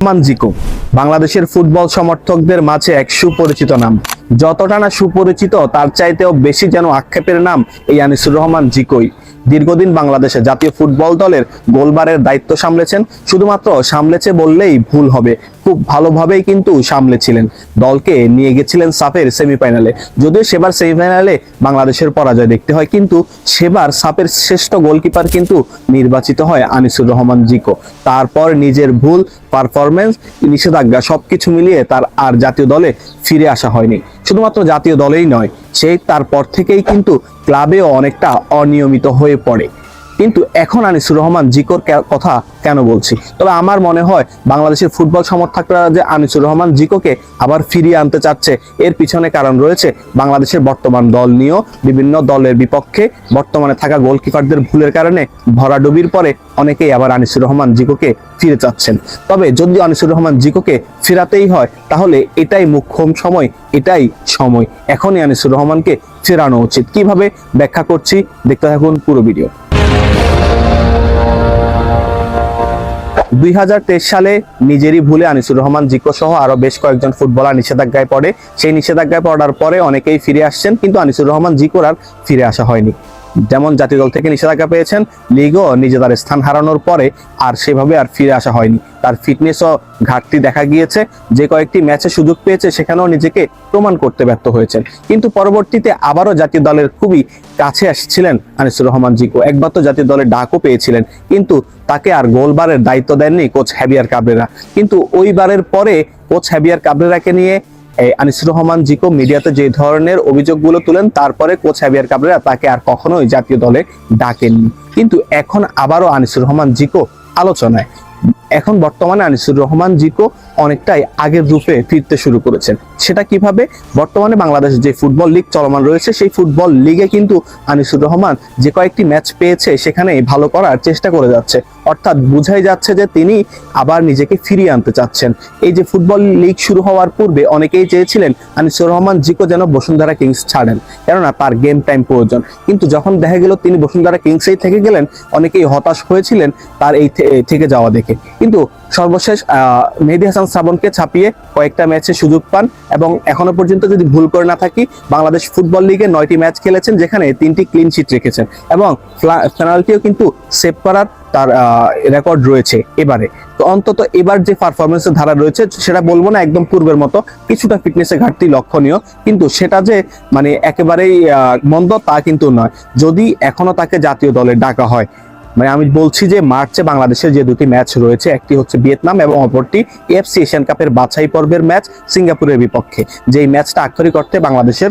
রহমান জিকো বাংলাদেশের ফুটবল সমর্থকদের মাঝে এক সুপরিচিত নাম। যতটা না সুপরিচিত তার চাইতেও বেশি যেন আক্ষেপের নাম এই আনিসুর রহমান জিকোই। দীর্ঘদিন বাংলাদেশের জাতীয় ফুটবল দলের গোলবারের দায়িত্ব সামলেছেন। শুধুমাত্র সামলেছে বললেই ভুল হবে, খুব ভালোভাবেই কিন্তু সামলেছিলেন। দলকে নিয়ে গেছিলেন সাফের সেমিফাইনালে। যদিও সেবার সেমিফাইনালে বাংলাদেশের পরাজয় দেখতে হয়, কিন্তু সেবার সাফের শ্রেষ্ঠ গোলকিপার কিন্তু নির্বাচিত হয় আনিসুর রহমান জিকো। তারপর নিজের ভুল, পারফরমেন্স, নিষেধাজ্ঞা সবকিছু মিলিয়ে তার আর জাতীয় দলে ফিরে আসা হয়নি। শুধুমাত্র জাতীয় দলেই নয়, সেই তারপর থেকেই কিন্তু ক্লাবেও অনেকটা অনিয়মিত হয়ে পড়ে। কিন্তু এখন আনিসুর রহমান জিকোর কথা কেন বলছি? তবে আমার মনে হয় বাংলাদেশের ফুটবল সমর্থকরা যে আনিসুর রহমান জিকোকে আবার ফিরিয়ে আনতে চাচ্ছে, এর পিছনে কারণ রয়েছে বাংলাদেশের বর্তমান দল নিয়েও বিভিন্ন দলের বিপক্ষে বর্তমানে থাকা গোলকিপারদের ভুলের কারণে ভরাডুবির পরে অনেকেই আবার আনিসুর রহমান জিকোকে ফিরে চাচ্ছেন। তবে যদি আনিসুর রহমান জিকোকে ফেরাতেই হয় তাহলে এটাই মুখ্যম সময়, এটাই সময়। এখনই আনিসুর রহমানকে ফেরানো উচিত। কিভাবে ব্যাখ্যা করছি, দেখতে থাকুন পুরো ভিডিও। 2023 সালে নিজেরই ভুলে আনিসুর রহমান জিকো সহ আরো বেশ কয়েকজন ফুটবলার নিষেধাজ্ঞায় পড়ে। সেই নিষেধাজ্ঞায় পড়ার পরে অনেকেই ফিরে আসছেন, কিন্তু আনিসুর রহমান জিকোর আর ফিরে আসা হয়নি। যেমন জাতীয় দল থেকে নিষেধাজ্ঞা পেয়েছেন, লিগও নিজে তার স্থান হারানোর পরে আর সেভাবে আর ফিরে আসা হয়নি। তার ফিটনেসও ঘাটতি দেখা গিয়েছে। যে কয়েকটি ম্যাচে সুযোগ পেয়েছে সেখানেও নিজেকে প্রমাণ করতে ব্যর্থ হয়েছেন। কিন্তু পরবর্তীতে আবারও জাতীয় দলের খুবই কাছে আসছিলেন আনিসুর রহমান জিকো। একবার তো জাতীয় দলের ডাকও পেয়েছিলেন, কিন্তু তাকে আর গোলবারের দায়িত্ব দেননি কোচ হ্যাভিয়ার কাবরেরা। কিন্তু ওইবারের পরে কোচ হ্যাভিয়ার কাবরেরাকে নিয়ে আনিসুর রহমান জিকো মিডিয়াতে যে ধরনের অভিযোগগুলো তুলেন, তারপরে কোচ হ্যাভিয়ার কাবরেরা তাকে আর কখনোই জাতীয় দলে ডাকেননি। কিন্তু এখন আবারও আনিসুর রহমান জিকো আলোচনায়। এখন বর্তমানে আনিসুর রহমান জিকো অনেকটাই আগের রূপে ফিরতে শুরু করেছেন। সেটা কিভাবে? বর্তমানে বাংলাদেশ যে ফুটবল লিগ চলমান রয়েছে, সেই ফুটবল লিগে কিন্তু আনিসুর রহমান যে কয়েকটি ম্যাচ পেয়েছে সেখানে ভালো করার চেষ্টা করে যাচ্ছে। অর্থাৎ বোঝাই যাচ্ছে যে তিনি আবার নিজেকে ফিরিয়ে আনতে চাচ্ছেন। এই যে ফুটবল লিগ শুরু হওয়ার পূর্বে অনেকেই চেয়েছিলেন আনিসুর রহমান জিকো যেন বসুন্ধরা কিংস ছাড়েন, কেননা তার গেম টাইম প্রয়োজন। কিন্তু যখন দেখা গেল তিনি বসুন্ধরা কিংসেই থেকে গেলেন, অনেকেই হতাশ হয়েছিলেন তার এই থেকে যাওয়া দেখে। কিন্তু সর্বশেষ মেহেদী হাসান শ্রাবণকে ছাপিয়ে কয়েকটা ম্যাচে সুযোগ পান এবং এখনো পর্যন্ত যদি ভুল করে না থাকি বাংলাদেশ ফুটবল লিগে 9টি ম্যাচ খেলেছেন, যেখানে 3টি ক্লিন শিট রেখেছেন এবং পেনাল্টিও কিন্তু সেভ করার তার রেকর্ড রয়েছে এবারে। তো অন্তত এবার যে পারফরমেন্সের ধারা রয়েছে সেটা বলবো না একদম পূর্বের মতো, কিছুটা ফিটনেসের ঘাটতি লক্ষণীয়, কিন্তু সেটা যে মানে একেবারেই মন্দ তা কিন্তু নয়। যদি এখনো তাকে জাতীয় দলে ডাকা হয়, মানে আমি বলছি যে মার্চে বাংলাদেশের যে দুটি ম্যাচ রয়েছে, একটি হচ্ছে ভিয়েতনাম এবং অপরটি এফসি এশিয়ান কাপের বাছাই পর্বের ম্যাচ সিঙ্গাপুরের বিপক্ষে। যেই ম্যাচটা আক্ষরিক অর্থে বাংলাদেশের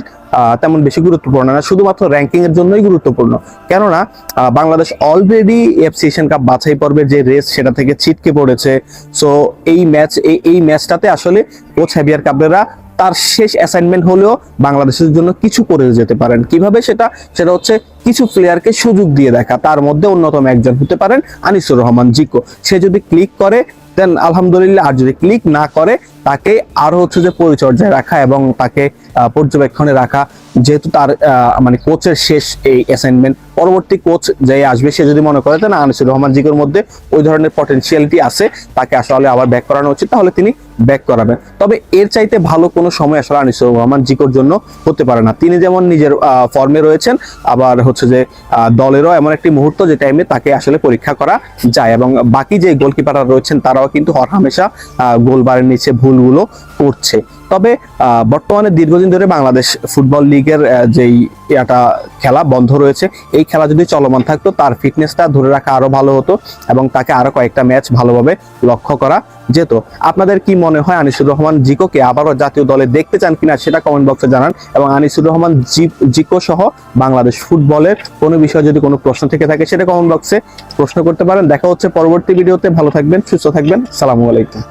তেমন বেশি গুরুত্বপূর্ণ না, শুধুমাত্র র্যাঙ্কিং এর জন্যই গুরুত্বপূর্ণ। কেননা Bangladesh already FC Asian cup বাছাই পর্বের যে রেস সেটা থেকে ছিটকে পড়েছে। সো এই ম্যাচটাতে আসলে কোচ হ্যাভিয়ার কাবরেরা তার শেষ অ্যাসাইনমেন্ট হলেও বাংলাদেশের জন্য কিছু করে যেতে পারেন। কিভাবে? সেটা হচ্ছে কিছু প্লেয়ারকে সুযোগ দিয়ে দেখা। তার মধ্যে অন্যতম একজন হতে পারেন আনিসুর রহমান জিকো। সে যদি ক্লিক করে দেন আলহামদুলিল্লাহ, আর যদি ক্লিক না করে তাকে আরো হচ্ছে যে পরিচর্যায় রাখা এবং তাকে পর্যবেক্ষণে রাখা। যেহেতু তার মানে কোচের শেষ এই অ্যাসাইনমেন্ট, পরবর্তী কোচ যে আসবে সে যদি মনে করে না আনিসুর রহমান জিকোর মধ্যে ওই ধরনের পটেনশিয়ালিটি আছে, তাকে আসলে আবার ব্যাক করানো উচিত, তাহলে তিনি ব্যাক করাবেন। তবে এর চাইতে ভালো কোনো সময় আসলে আনিসুর রহমান জিকোর জন্য হতে পারে না। তিনি যেমন নিজের ফর্মে রয়েছেন, আবার হচ্ছে যে দলেরও এমন একটি মুহূর্ত যে টাইমে তাকে আসলে পরীক্ষা করা যায়। এবং বাকি যে গোলকিপাররা রয়েছেন তারাও কিন্তু হরহামেশা গোলবারের নিচে ভুলগুলো করছে। তবে বর্তমানে দীর্ঘদিন ধরে বাংলাদেশ ফুটবল লিগের যেই খেলা বন্ধ রয়েছে, এই খেলা যদি চলমান থাকতো তার ফিটনেসটা ধরে রাখা আরো ভালো হতো এবং তাকে আরো কয়েকটা ম্যাচ ভালোভাবে লক্ষ্য করা যেত। আপনাদের কি মনে হয় আনিসুর রহমান জিকোকে আবারও জাতীয় দলে দেখতে চান কিনা সেটা কমেন্ট বক্সে জানান। এবং আনিসুর রহমান জিকো সহ বাংলাদেশ ফুটবলের কোনো বিষয়ে যদি কোনো প্রশ্ন থেকে থাকে সেটা কমেন্ট বক্সে প্রশ্ন করতে পারেন। দেখা হচ্ছে পরবর্তী ভিডিওতে। ভালো থাকবেন, সুস্থ থাকবেন। আসসালামু আলাইকুম।